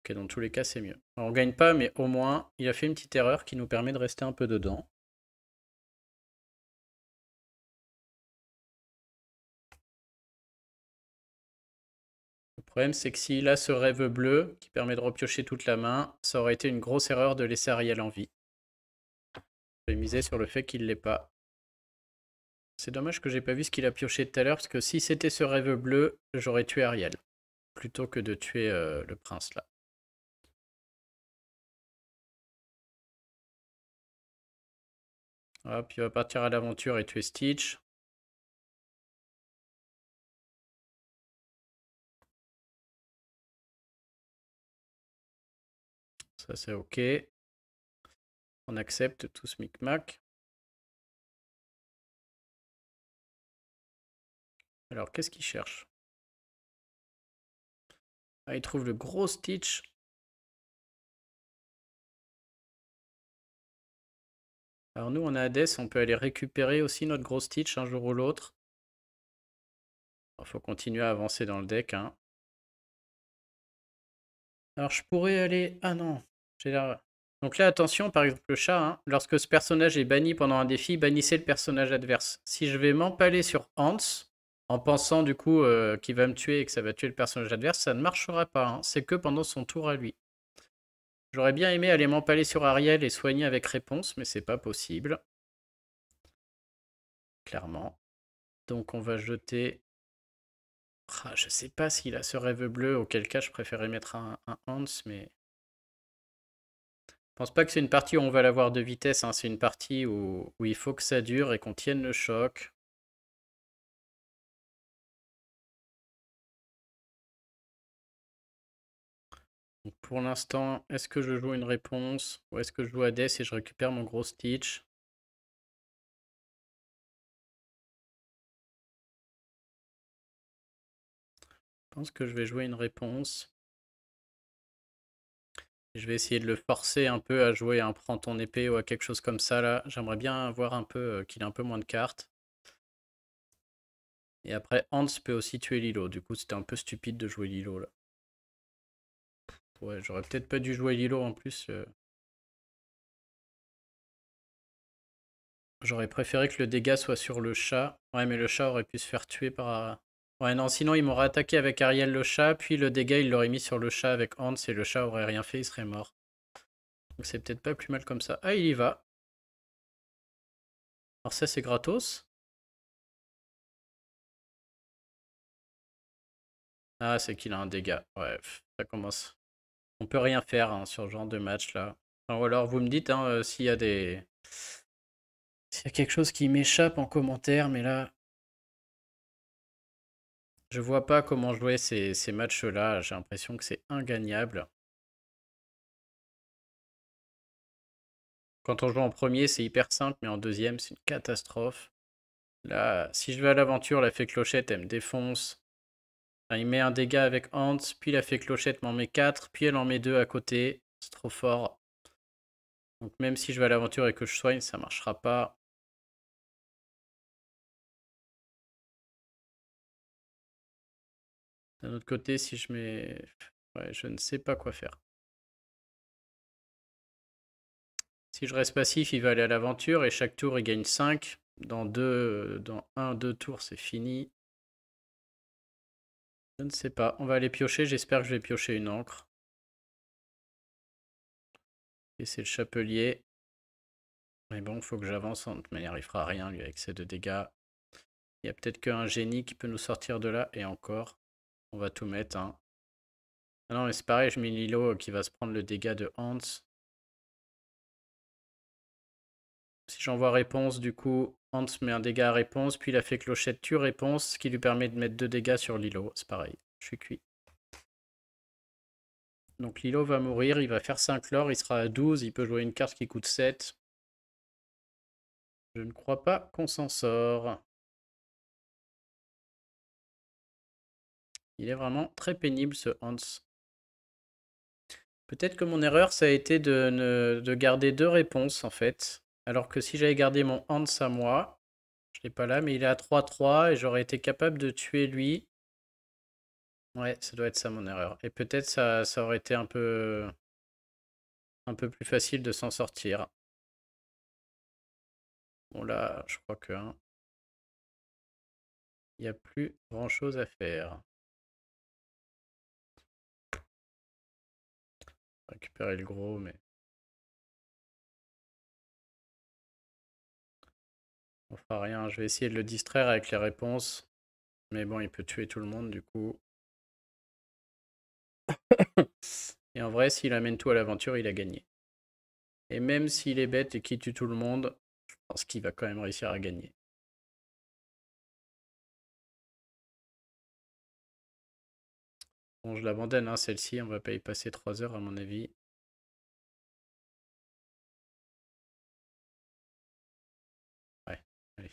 Ok, dans tous les cas, c'est mieux. Alors, on gagne pas, mais au moins, il a fait une petite erreur qui nous permet de rester un peu dedans. Le problème, c'est que s'il a ce rêve bleu, qui permet de repiocher toute la main, ça aurait été une grosse erreur de laisser Ariel en vie. Je vais miser sur le fait qu'il l'ait pas. C'est dommage que j'ai pas vu ce qu'il a pioché tout à l'heure, parce que si c'était ce rêve bleu, j'aurais tué Ariel. plutôt que de tuer le prince là. Hop, il va partir à l'aventure et tuer Stitch. Ça c'est ok. On accepte tout ce micmac. Alors qu'est-ce qu'il cherche? Ah, il trouve le gros Stitch. Alors nous on a Hades, on peut aller récupérer aussi notre gros Stitch un jour ou l'autre. Il faut continuer à avancer dans le deck, hein. Alors je pourrais aller... Ah non, j'ai l'air... Donc là, attention, par exemple le chat, hein, lorsque ce personnage est banni pendant un défi, bannissez le personnage adverse. Si je vais m'empaler sur Hans, en pensant du coup qu'il va me tuer et que ça va tuer le personnage adverse, ça ne marchera pas, hein. C'est que pendant son tour à lui. J'aurais bien aimé aller m'empaler sur Ariel et soigner avec réponse, mais c'est pas possible. Clairement. Donc on va jeter... Ah, je sais pas s'il a ce rêve bleu, auquel cas je préférais mettre un Hans, mais... Je pense pas que c'est une partie où on va l'avoir de vitesse, hein. C'est une partie où il faut que ça dure et qu'on tienne le choc. Donc pour l'instant, est-ce que je joue une réponse ou est-ce que je joue Hades et je récupère mon gros Stitch? Je pense que je vais jouer une réponse. Je vais essayer de le forcer un peu à jouer un prends ton épée ou à quelque chose comme ça là. J'aimerais bien voir un peu qu'il ait un peu moins de cartes. Et après, Hans peut aussi tuer Lilo. Du coup, c'était un peu stupide de jouer Lilo là. Ouais, j'aurais peut-être pas dû jouer Lilo en plus. J'aurais préféré que le dégât soit sur le chat. Ouais, mais le chat aurait pu se faire tuer par... Ouais, non, sinon il m'aurait attaqué avec Ariel le chat, puis le dégât il l'aurait mis sur le chat avec Hans et le chat aurait rien fait, il serait mort. Donc c'est peut-être pas plus mal comme ça. Ah, il y va. Alors ça c'est gratos. Ah, c'est qu'il a un dégât. Ouais, ça commence. On peut rien faire hein, sur ce genre de match là. Enfin, ou alors vous me dites hein, s'il y a des... S'il y a quelque chose qui m'échappe en commentaire, mais là... Je vois pas comment jouer ces matchs-là. J'ai l'impression que c'est ingagnable. Quand on joue en premier, c'est hyper simple, mais en deuxième, c'est une catastrophe. Là, si je vais à l'aventure, la fée clochette, elle me défonce. Enfin, il met un dégât avec Hans, puis la fée clochette m'en met 4, puis elle en met 2 à côté. C'est trop fort. Donc même si je vais à l'aventure et que je soigne, ça marchera pas. D'un autre côté, si je mets... Ouais, je ne sais pas quoi faire. Si je reste passif, il va aller à l'aventure et chaque tour, il gagne 5. Dans 1-2 tours, c'est fini. Je ne sais pas. On va aller piocher. J'espère que je vais piocher une encre. Et c'est le chapelier. Mais bon, il faut que j'avance. De toute manière, il fera rien, lui, avec ses 2 dégâts. Il y a peut-être qu'un génie qui peut nous sortir de là. Et encore, on va tout mettre. Hein. Ah non, mais c'est pareil, je mets Lilo qui va se prendre le dégât de Hans. Si j'envoie réponse, du coup, Hans met un dégât à réponse. Puis il a fait clochette tue réponse, ce qui lui permet de mettre 2 dégâts sur Lilo. C'est pareil, je suis cuit. Donc Lilo va mourir, il va faire 5 lore, il sera à 12. Il peut jouer une carte qui coûte 7. Je ne crois pas qu'on s'en sort. Il est vraiment très pénible ce Hans. Peut-être que mon erreur, ça a été de garder 2 réponses en fait. Alors que si j'avais gardé mon Hans à moi, je l'ai pas là, mais il est à 3-3 et j'aurais été capable de tuer lui. Ouais, ça doit être ça mon erreur. Et peut-être ça aurait été un peu plus facile de s'en sortir. Bon là, je crois que hein, il n'y a plus grand-chose à faire. Récupérer le gros, mais on fera rien. Je vais essayer de le distraire avec les réponses. Mais bon, il peut tuer tout le monde du coup. Et en vrai, s'il amène tout à l'aventure, il a gagné. Et même s'il est bête et qu'il tue tout le monde, je pense qu'il va quand même réussir à gagner. Bon, je l'abandonne, hein, celle-ci, on va pas y passer 3 heures à mon avis. Ouais, allez.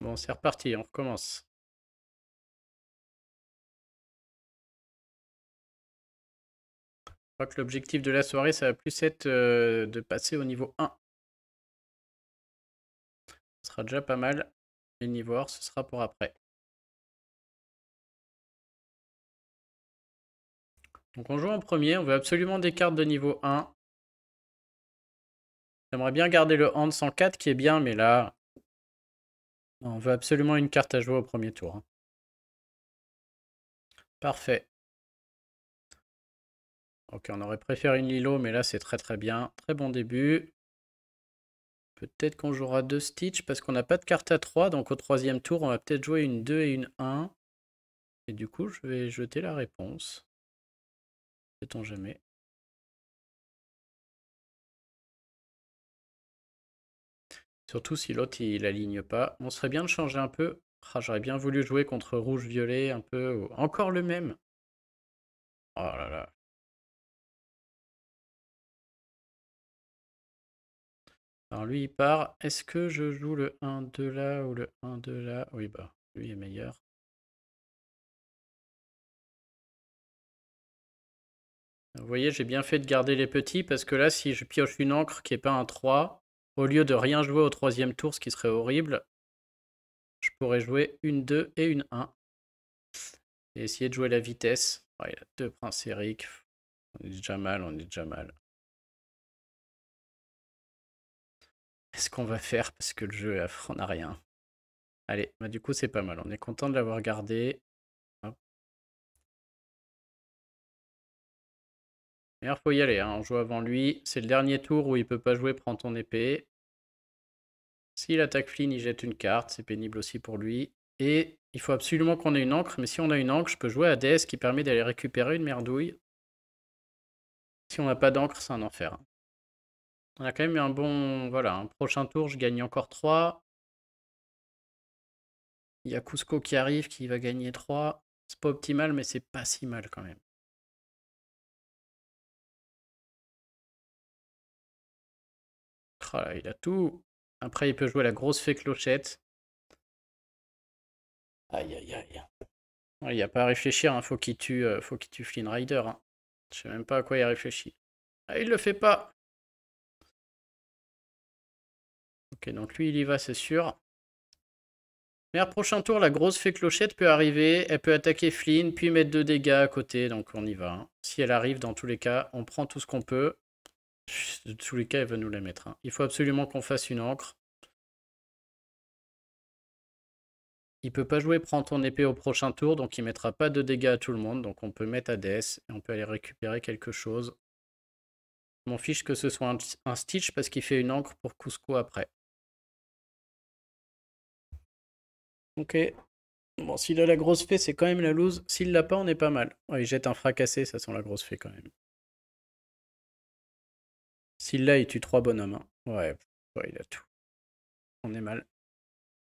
Bon, c'est reparti, on recommence. Je crois que l'objectif de la soirée, ça va plus être de passer au niveau 1. Ce sera déjà pas mal. Et le niveau or, ce sera pour après. Donc on joue en premier, on veut absolument des cartes de niveau 1. J'aimerais bien garder le Hand 104 qui est bien, mais là, on veut absolument une carte à jouer au premier tour, hein. Parfait. Ok, on aurait préféré une Lilo, mais là c'est très très bien. Très bon début. Peut-être qu'on jouera 2 Stitch parce qu'on n'a pas de carte à 3. Donc au troisième tour, on va peut-être jouer une 2 et une 1. Et du coup, je vais jeter la réponse. Sait-on jamais. Surtout si l'autre il aligne pas. On serait bien de changer un peu. Ah, j'aurais bien voulu jouer contre rouge-violet un peu. Encore le même. Oh là là. Alors lui il part. Est-ce que je joue le 1-2 là ou le 1-2 là? Oui bah lui est meilleur. Vous voyez, j'ai bien fait de garder les petits parce que là, si je pioche une encre qui n'est pas un 3, au lieu de rien jouer au troisième tour, ce qui serait horrible, je pourrais jouer une 2 et une 1. Et essayer de jouer la vitesse. Oh, il y a 2 princes Eric. On est déjà mal, on est déjà mal. Qu'est-ce qu'on va faire? Parce que le jeu, on n'a rien. Allez, bah du coup, c'est pas mal. On est content de l'avoir gardé. Hop. D'ailleurs, faut y aller, hein. On joue avant lui. C'est le dernier tour où il peut pas jouer, prends ton épée. S'il attaque Flynn, il jette une carte. C'est pénible aussi pour lui. Et il faut absolument qu'on ait une encre. Mais si on a une encre, je peux jouer à DS qui permet d'aller récupérer une merdouille. Si on n'a pas d'encre, c'est un enfer. On a quand même eu un bon... Voilà, un prochain tour, je gagne encore 3. Il y a Cusco qui arrive, qui va gagner 3. C'est pas optimal, mais c'est pas si mal quand même. Oh là, il a tout. Après, il peut jouer la grosse fée clochette. Aïe, aïe, aïe. Il n'y a pas à réfléchir, hein. Faut qu'il tue Flynn Rider, hein. Je sais même pas à quoi il réfléchit. Ah, il le fait pas. Ok, donc lui, il y va, c'est sûr. Mais à prochain tour, la grosse fée clochette peut arriver. Elle peut attaquer Flynn, puis mettre 2 dégâts à côté. Donc on y va, hein. Si elle arrive, dans tous les cas, on prend tout ce qu'on peut. De tous les cas, elle va nous la mettre, hein. Il faut absolument qu'on fasse une encre. Il peut pas jouer prends ton épée au prochain tour, donc il mettra pas de dégâts à tout le monde. Donc on peut mettre ADS et on peut aller récupérer quelque chose. Je m'en fiche que ce soit un Stitch parce qu'il fait une encre pour Cusco après. Ok. Bon, s'il a la grosse fée, c'est quand même la loose. S'il l'a pas, on est pas mal. Ouais, il jette un fracassé, ça sent la grosse fée quand même. S'il l'a, il tue 3 bonhommes, hein. Ouais, ouais, il a tout. On est mal.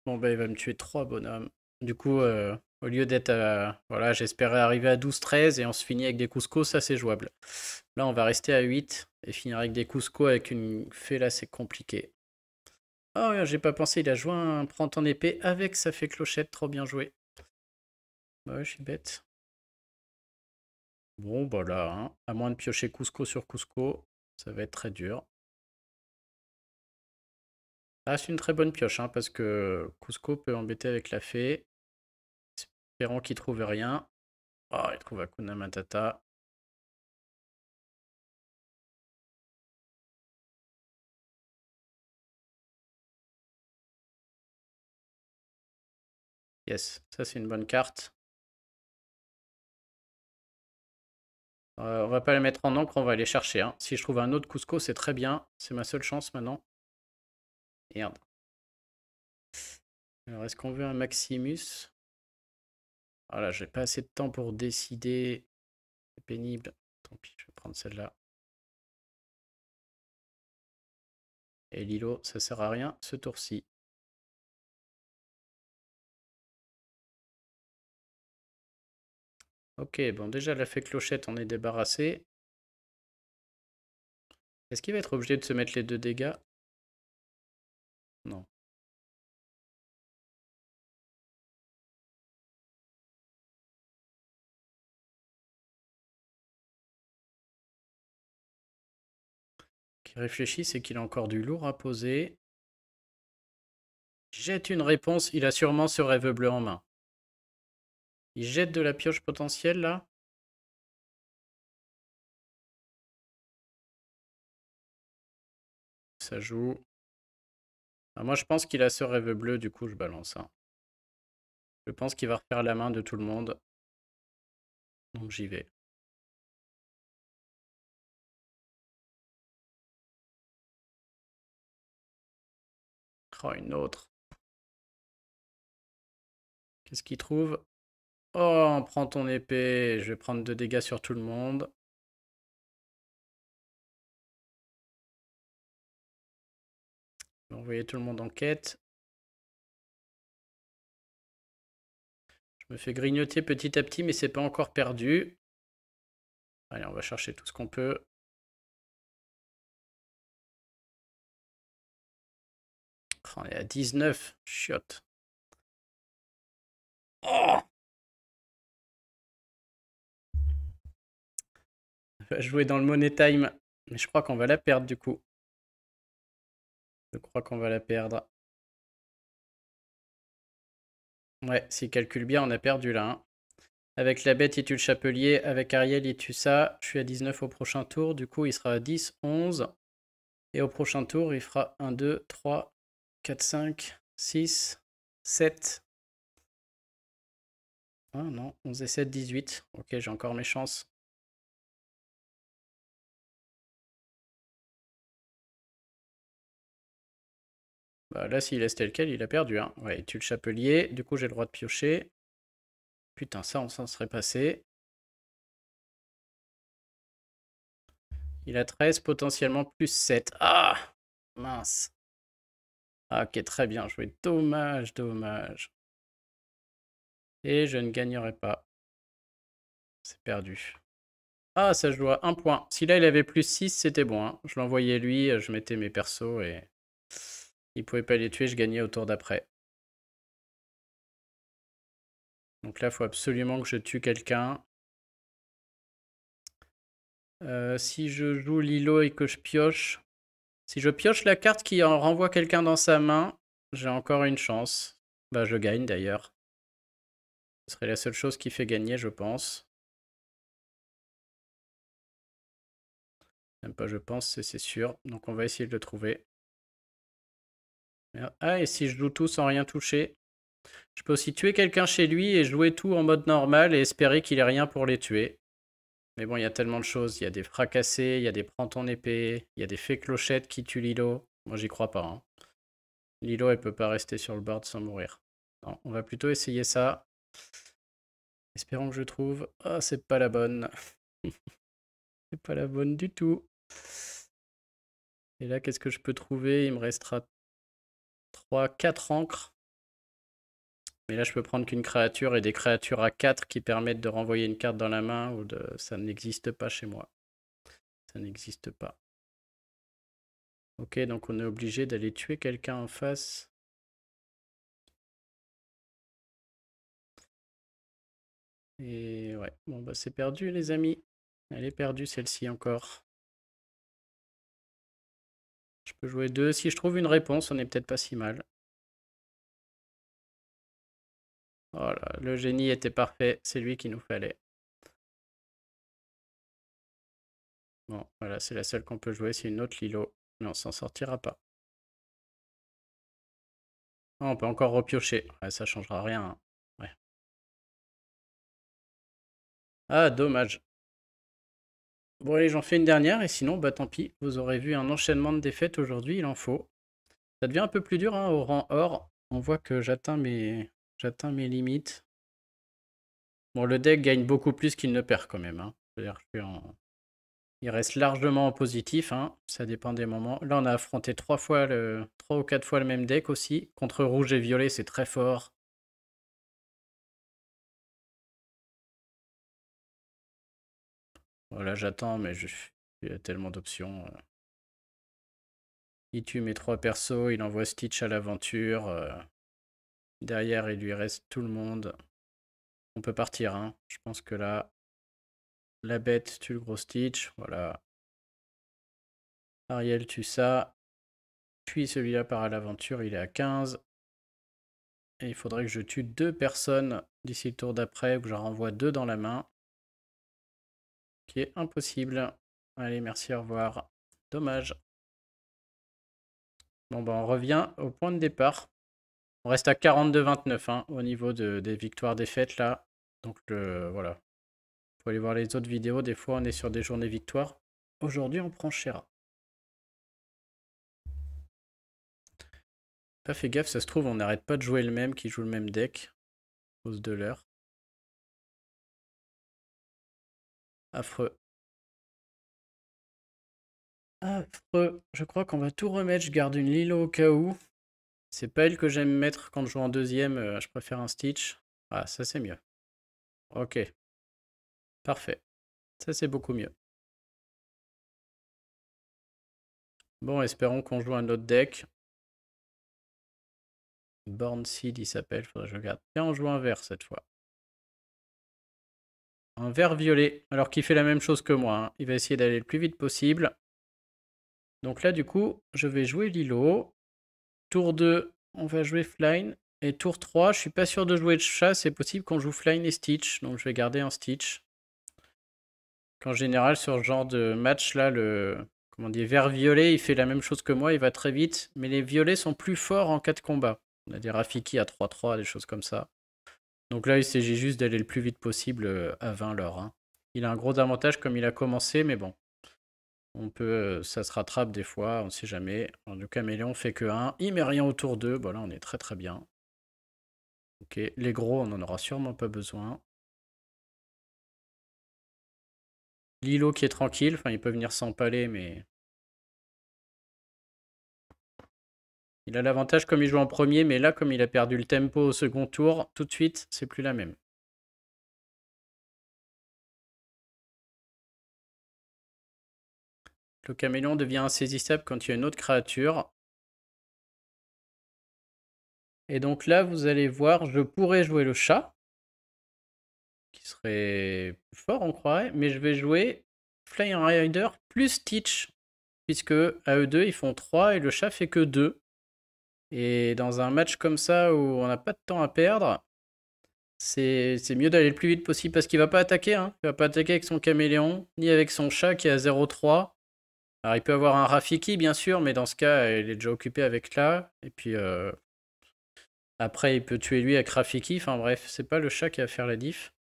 Bon, bah, il va me tuer 3 bonhommes. Du coup, au lieu d'être à... Voilà, j'espérais arriver à 12-13 et on se finit avec des Cusco, ça c'est jouable. Là, on va rester à 8 et finir avec des Cusco avec une fée, là, c'est compliqué. Oh, ouais, j'ai pas pensé, il a joué un prends ton épée avec sa fée clochette, trop bien joué. Bah ouais, je suis bête. Bon, bah là, hein, à moins de piocher Cusco sur Cusco, ça va être très dur. Ah, c'est une très bonne pioche, hein, parce que Cusco peut embêter avec la fée. Espérons qu'il trouve rien. Oh, il trouve Hakuna Matata. Yes, ça c'est une bonne carte. On va pas la mettre en encre, on va aller chercher, hein. Si je trouve un autre Cusco, c'est très bien. C'est ma seule chance maintenant. Merde. Alors, est-ce qu'on veut un Maximus? Voilà, j'ai pas assez de temps pour décider. C'est pénible. Tant pis, je vais prendre celle-là. Et Lilo, ça sert à rien ce tour-ci. Ok, bon, déjà, la fée clochette, on est débarrassé. Est-ce qu'il va être obligé de se mettre les 2 dégâts? Non. Qui réfléchit, c'est qu'il a encore du lourd à poser. Jette une réponse, il a sûrement ce rêve bleu en main. Il jette de la pioche potentielle là. Ça joue. Ah, moi je pense qu'il a ce rêve bleu, du coup je balance. Hein. Je pense qu'il va refaire la main de tout le monde. Donc j'y vais. Oh, une autre. Qu'est-ce qu'il trouve? Oh, prends ton épée. Je vais prendre 2 dégâts sur tout le monde. Je vais envoyer tout le monde en quête. Je me fais grignoter petit à petit, mais c'est pas encore perdu. Allez, on va chercher tout ce qu'on peut. Oh, on est à 19. Chiotte. Oh! On va jouer dans le Money Time. Mais je crois qu'on va la perdre du coup. Je crois qu'on va la perdre. Ouais, s'il calcule bien, on a perdu là. Hein. Avec la bête, il tue le chapelier. Avec Ariel, il tue ça. Je suis à 19 au prochain tour. Du coup, il sera à 10, 11. Et au prochain tour, il fera 1, 2, 3, 4, 5, 6, 7. Ah non, 11 et 7, 18. Ok, j'ai encore mes chances. Bah là, s'il laisse tel quel, il a perdu. Hein. Ouais, il tue le chapelier. Du coup, j'ai le droit de piocher. Putain, ça, on s'en serait passé. Il a 13, potentiellement plus 7. Ah! Mince. Ah, ok, très bien joué. Dommage, dommage. Et je ne gagnerai pas. C'est perdu. Ah, ça joue à 1 point. Si là, il avait plus 6, c'était bon. Hein. Je l'envoyais lui, je mettais mes persos et... Il pouvait pas les tuer, je gagnais au tour d'après. Donc là, il faut absolument que je tue quelqu'un. Si je joue Lilo et que je pioche... Si je pioche la carte qui en renvoie quelqu'un dans sa main, j'ai encore une chance. Bah, je gagne d'ailleurs. Ce serait la seule chose qui fait gagner, je pense. Même pas je pense, c'est sûr. Donc on va essayer de le trouver. Ah, et si je joue tout sans rien toucher? Je peux aussi tuer quelqu'un chez lui et jouer tout en mode normal et espérer qu'il ait rien pour les tuer. Mais bon, il y a tellement de choses. Il y a des fracassés, il y a des prends ton épée, il y a des fées clochettes qui tuent Lilo. Moi, j'y crois pas. Hein. Lilo, elle peut pas rester sur le board sans mourir. Non, on va plutôt essayer ça. Espérons que je trouve. Ah, c'est pas la bonne. C'est pas la bonne du tout. Et là, qu'est-ce que je peux trouver? Il me restera 3, 4 encres. Mais là, je peux prendre qu'une créature et des créatures à 4 qui permettent de renvoyer une carte dans la main ou de... Ça n'existe pas chez moi. Ça n'existe pas. Ok, donc on est obligé d'aller tuer quelqu'un en face. Et ouais, bon bah c'est perdu les amis. Elle est perdue celle-ci encore. Je peux jouer 2. Si je trouve une réponse, on est peut-être pas si mal. Voilà, le génie était parfait. C'est lui qu'il nous fallait. Bon, voilà, c'est la seule qu'on peut jouer. C'est une autre Lilo. Mais on s'en sortira pas. Ah, on peut encore repiocher. Ouais, ça changera rien. Hein. Ouais. Ah, dommage. Bon, allez, j'en fais une dernière. Et sinon, bah tant pis. Vous aurez vu un enchaînement de défaites aujourd'hui. Il en faut. Ça devient un peu plus dur hein, au rang or. On voit que j'atteins mes limites. Bon, le deck gagne beaucoup plus qu'il ne perd quand même, hein. C'est-à-dire que il reste largement en positif, hein. Ça dépend des moments. Là, on a affronté 3 ou 4 fois le même deck aussi. Contre rouge et violet, c'est très fort. Voilà, j'attends, mais il y a tellement d'options. Il tue mes 3 persos, il envoie Stitch à l'aventure. Derrière, il lui reste tout le monde. On peut partir, hein. Je pense que là, la bête tue le gros Stitch. Voilà. Ariel tue ça. Puis celui-là part à l'aventure, il est à 15. Et il faudrait que je tue 2 personnes d'ici le tour d'après, ou que j'en renvoie 2 dans la main. Qui est impossible. Allez, merci, au revoir. Dommage. Bon, bah on revient au point de départ. On reste à 42-29 hein, au niveau des victoires-défaites là. Donc voilà. Faut aller voir les autres vidéos. Des fois, on est sur des journées victoires. Aujourd'hui, on prend Shera. Pas fait gaffe, ça se trouve, on n'arrête pas de jouer le même, qui joue le même deck. À cause de l'heure. Affreux. Affreux. Je crois qu'on va tout remettre. Je garde une Lilo au cas où. C'est pas elle que j'aime mettre quand je joue en deuxième. Je préfère un Stitch. Ah, ça c'est mieux. Ok. Parfait. Ça c'est beaucoup mieux. Bon, espérons qu'on joue un autre deck. Born Seed, il s'appelle. Faudrait que je regarde. Tiens, on joue un vert cette fois. Un vert violet. Alors qu'il fait la même chose que moi, hein. Il va essayer d'aller le plus vite possible. Donc là, du coup, je vais jouer Lilo. Tour 2, on va jouer Flyne. Et tour 3, je suis pas sûr de jouer de chat. C'est possible qu'on joue Flyne et Stitch. Donc je vais garder un Stitch. Qu'en général, sur ce genre de match là, comment on dit, vert-violet, il fait la même chose que moi, il va très vite. Mais les violets sont plus forts en cas de combat. On a des Rafiki à 3-3, des choses comme ça. Donc là, il s'agit juste d'aller le plus vite possible à 20 l'heure, hein. Il a un gros avantage comme il a commencé, mais bon. Ça se rattrape des fois, on ne sait jamais. En le caméléon fait que 1. Il met rien autour d'eux. Bon là, on est très très bien. Ok, les gros, on n'en aura sûrement pas besoin. Lilo qui est tranquille, enfin il peut venir s'empaler, mais il a l'avantage comme il joue en premier, mais là, comme il a perdu le tempo au second tour, tout de suite, c'est plus la même. Le caméléon devient insaisissable quand il y a une autre créature. Et donc là, vous allez voir, je pourrais jouer le chat, qui serait plus fort, on croirait, mais je vais jouer Flying Rider plus Stitch, puisque à eux deux, ils font 3 et le chat fait que 2. Et dans un match comme ça, où on n'a pas de temps à perdre, c'est mieux d'aller le plus vite possible, parce qu'il va pas attaquer, hein. Il va pas attaquer avec son caméléon, ni avec son chat qui est à 0,3. Alors il peut avoir un Rafiki, bien sûr, mais dans ce cas, il est déjà occupé avec là. Et puis après, il peut tuer lui avec Rafiki. Enfin bref, c'est pas le chat qui va faire la diff.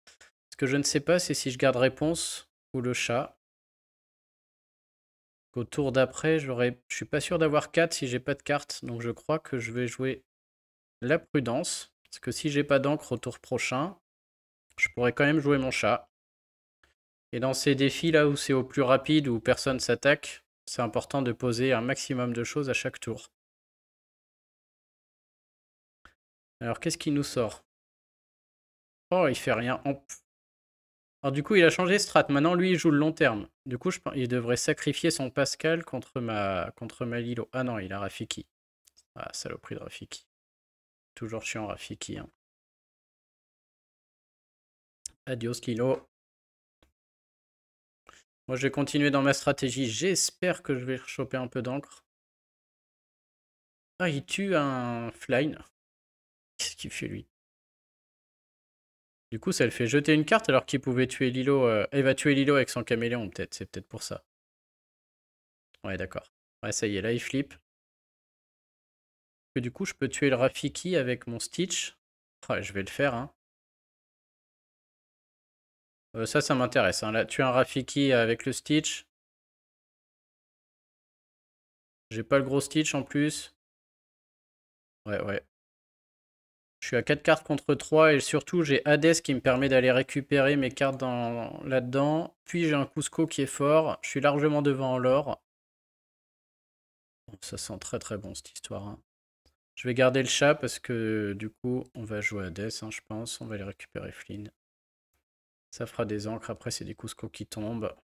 Ce que je ne sais pas, c'est si je garde réponse ou le chat. Au tour d'après, je suis pas sûr d'avoir 4 si j'ai pas de carte. Donc je crois que je vais jouer la prudence. Parce que si j'ai pas d'encre au tour prochain, je pourrais quand même jouer mon chat. Et dans ces défis là où c'est au plus rapide, où personne s'attaque, c'est important de poser un maximum de choses à chaque tour. Alors qu'est-ce qu'il nous sort? Oh, il fait rien. Alors du coup, il a changé strat. Maintenant, lui, il joue le long terme. Du coup, il devrait sacrifier son Pascal contre ma Lilo. Ah non, il a Rafiki. Ah, saloperie de Rafiki. Toujours chiant, Rafiki, hein. Adios, Lilo. Moi, je vais continuer dans ma stratégie. J'espère que je vais choper un peu d'encre. Ah, il tue un Flyne. Qu'est-ce qu'il fait, lui? Du coup, ça le fait jeter une carte alors qu'il pouvait tuer Lilo. Il va tuer Lilo avec son caméléon, peut-être. C'est peut-être pour ça. Ouais, d'accord. Ouais, ça y est, là, il flippe. Et du coup, je peux tuer le Rafiki avec mon Stitch. Ouais, je vais le faire, hein. Ça m'intéresse, hein. Là, tuer un Rafiki avec le Stitch. J'ai pas le gros Stitch en plus. Ouais, ouais. Je suis à 4 cartes contre 3 et surtout j'ai Hades qui me permet d'aller récupérer mes cartes là-dedans. Puis j'ai un Cusco qui est fort. Je suis largement devant en lore. Bon, ça sent très très bon cette histoire, hein. Je vais garder le chat parce que du coup on va jouer Hades, hein, je pense. On va aller récupérer Flynn. Ça fera des encres. Après c'est des Cusco qui tombent.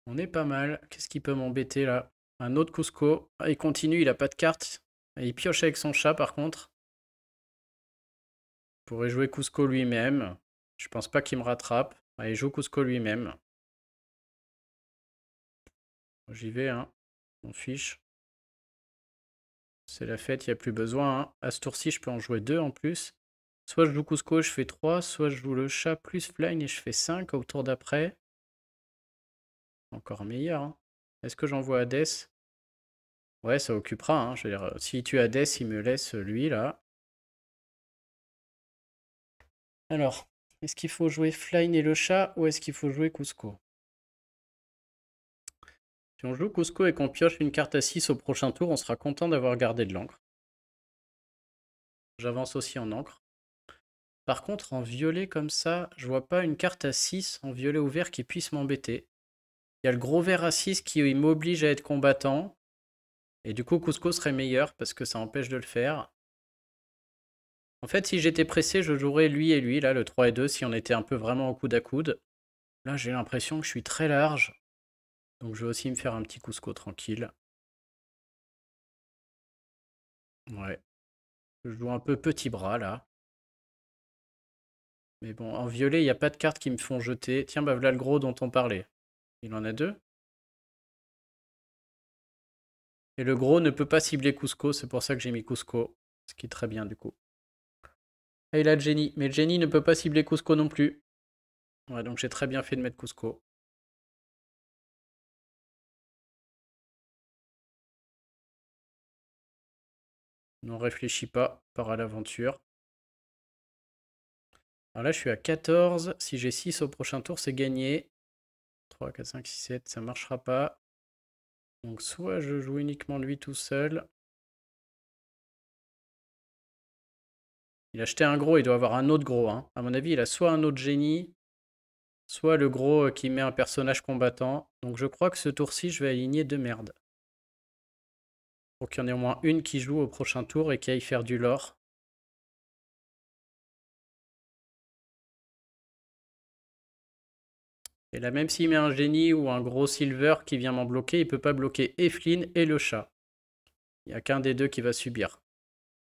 On est pas mal. Qu'est-ce qui peut m'embêter là? Un autre Cusco. Ah, il continue, il a pas de carte. Il pioche avec son chat par contre. Il pourrait jouer Cusco lui-même. Je pense pas qu'il me rattrape. Allez, il joue Cusco lui-même. J'y vais, hein. On fiche. C'est la fête, il n'y a plus besoin, hein. À ce tour-ci, je peux en jouer 2 en plus. Soit je joue Cusco, je fais 3. Soit je joue le chat plus Flyne et je fais 5 au tour d'après. Encore meilleur, hein. Est-ce que j'envoie Hades? Ouais, ça occupera, hein. Je veux dire, s'il tue Hades, il me laisse lui, là. Alors, est-ce qu'il faut jouer Flyne et le chat ou est-ce qu'il faut jouer Cusco? Si on joue Cusco et qu'on pioche une carte à 6 au prochain tour, on sera content d'avoir gardé de l'encre. J'avance aussi en encre. Par contre, en violet comme ça, je vois pas une carte à 6 en violet ou vert qui puisse m'embêter. Il y a le gros vert à 6 qui m'oblige à être combattant. Et du coup, Cusco serait meilleur parce que ça empêche de le faire. En fait, si j'étais pressé, je jouerais lui et lui, là, le 3 et 2, si on était un peu vraiment au coude à coude. Là, j'ai l'impression que je suis très large. Donc je vais aussi me faire un petit Cusco tranquille. Ouais. Je joue un peu petit bras, là. Mais bon, en violet, il n'y a pas de cartes qui me font jeter. Tiens, bah voilà le gros dont on parlait. Il en a 2. Et le gros ne peut pas cibler Cusco, c'est pour ça que j'ai mis Cusco. Ce qui est très bien du coup. Et il a Jenny, mais Jenny ne peut pas cibler Cusco non plus. Ouais, donc j'ai très bien fait de mettre Cusco. On réfléchit pas, part à l'aventure. Alors là, je suis à 14. Si j'ai 6 au prochain tour, c'est gagné. 3, 4, 5, 6, 7, ça marchera pas. Donc soit je joue uniquement lui tout seul. Il a acheté un gros, il doit avoir un autre gros, hein. À mon avis, il a soit un autre génie, soit le gros qui met un personnage combattant. Donc je crois que ce tour-ci, je vais aligner deux merdes. Pour qu'il y en ait au moins une qui joue au prochain tour et qui aille faire du lore. Et là, même s'il met un génie ou un gros silver qui vient m'en bloquer, il peut pas bloquer Eflin et le chat. Il n'y a qu'un des deux qui va subir.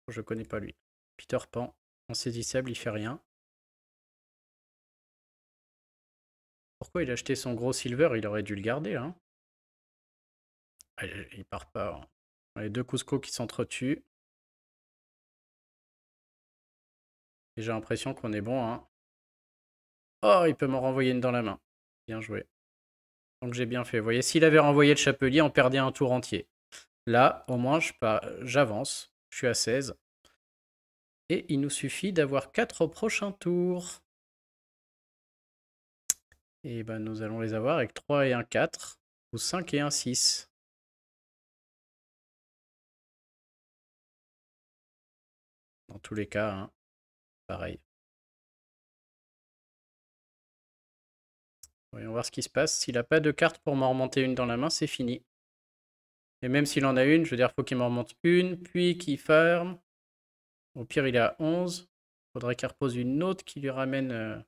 Je connais pas lui. Peter Pan, insaisissable, il fait rien. Pourquoi il a acheté son gros silver? Il aurait dû le garder, hein. Ah, il part pas, hein. Les deux Cusco qui s'entretuent. Et j'ai l'impression qu'on est bon, hein. Oh, il peut m'en renvoyer une dans la main. Bien joué. Donc j'ai bien fait. Vous voyez, s'il avait renvoyé le chapelier, on perdait un tour entier. Là, au moins, j'avance. Je suis à 16. Et il nous suffit d'avoir 4 au prochain tour. Et ben nous allons les avoir avec 3 et un 4. Ou 5 et un 6. Dans tous les cas, hein, pareil. Voyons voir ce qui se passe. S'il n'a pas de carte pour m'en remonter une dans la main, c'est fini. Et même s'il en a une, je veux dire, il faut qu'il m'en remonte une, puis qu'il ferme. Au pire, il est à 11. Il faudrait qu'il repose une autre qui lui ramène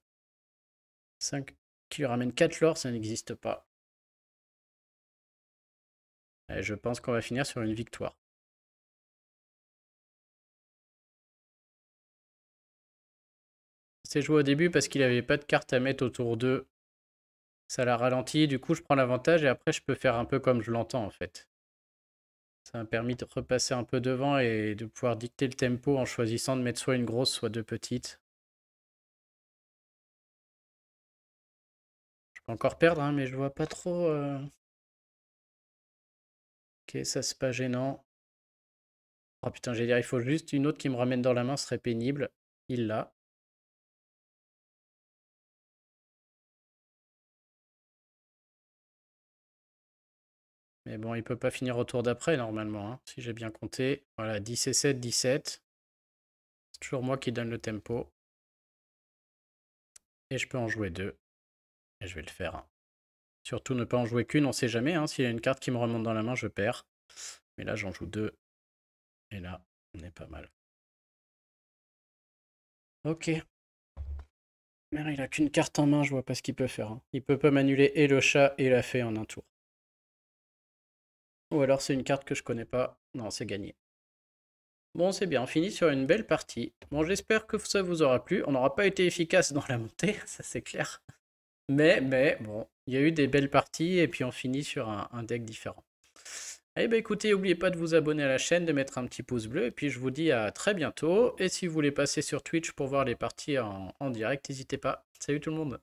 5, qui lui ramène 4 lore, ça n'existe pas. Et je pense qu'on va finir sur une victoire. C'est joué au début parce qu'il n'avait pas de carte à mettre autour d'eux. Ça l'a ralenti, du coup je prends l'avantage et après je peux faire un peu comme je l'entends en fait. Ça m'a permis de repasser un peu devant et de pouvoir dicter le tempo en choisissant de mettre soit une grosse, soit deux petites. Je peux encore perdre, hein, mais je vois pas trop... Ok, ça c'est pas gênant. Oh putain, j'allais dire, il faut juste une autre qui me ramène dans la main, ce serait pénible. Il l'a. Mais bon, il peut pas finir au tour d'après, normalement, hein, si j'ai bien compté. Voilà, 10 et 7, 17. C'est toujours moi qui donne le tempo. Et je peux en jouer 2. Et je vais le faire. Surtout ne pas en jouer qu'une, on sait jamais. Hein. S'il y a une carte qui me remonte dans la main, je perds. Mais là, j'en joue 2. Et là, on est pas mal. Ok. Mais il a qu'une carte en main, je vois pas ce qu'il peut faire. Hein. Il peut pas m'annuler et le chat et la fée en un tour. Ou alors c'est une carte que je connais pas. Non, c'est gagné. Bon, c'est bien, on finit sur une belle partie. Bon, j'espère que ça vous aura plu. On n'aura pas été efficace dans la montée, ça c'est clair. Mais, bon, il y a eu des belles parties et puis on finit sur un deck différent. Eh bien écoutez, n'oubliez pas de vous abonner à la chaîne, de mettre un petit pouce bleu, et puis je vous dis à très bientôt. Et si vous voulez passer sur Twitch pour voir les parties en direct, n'hésitez pas. Salut tout le monde!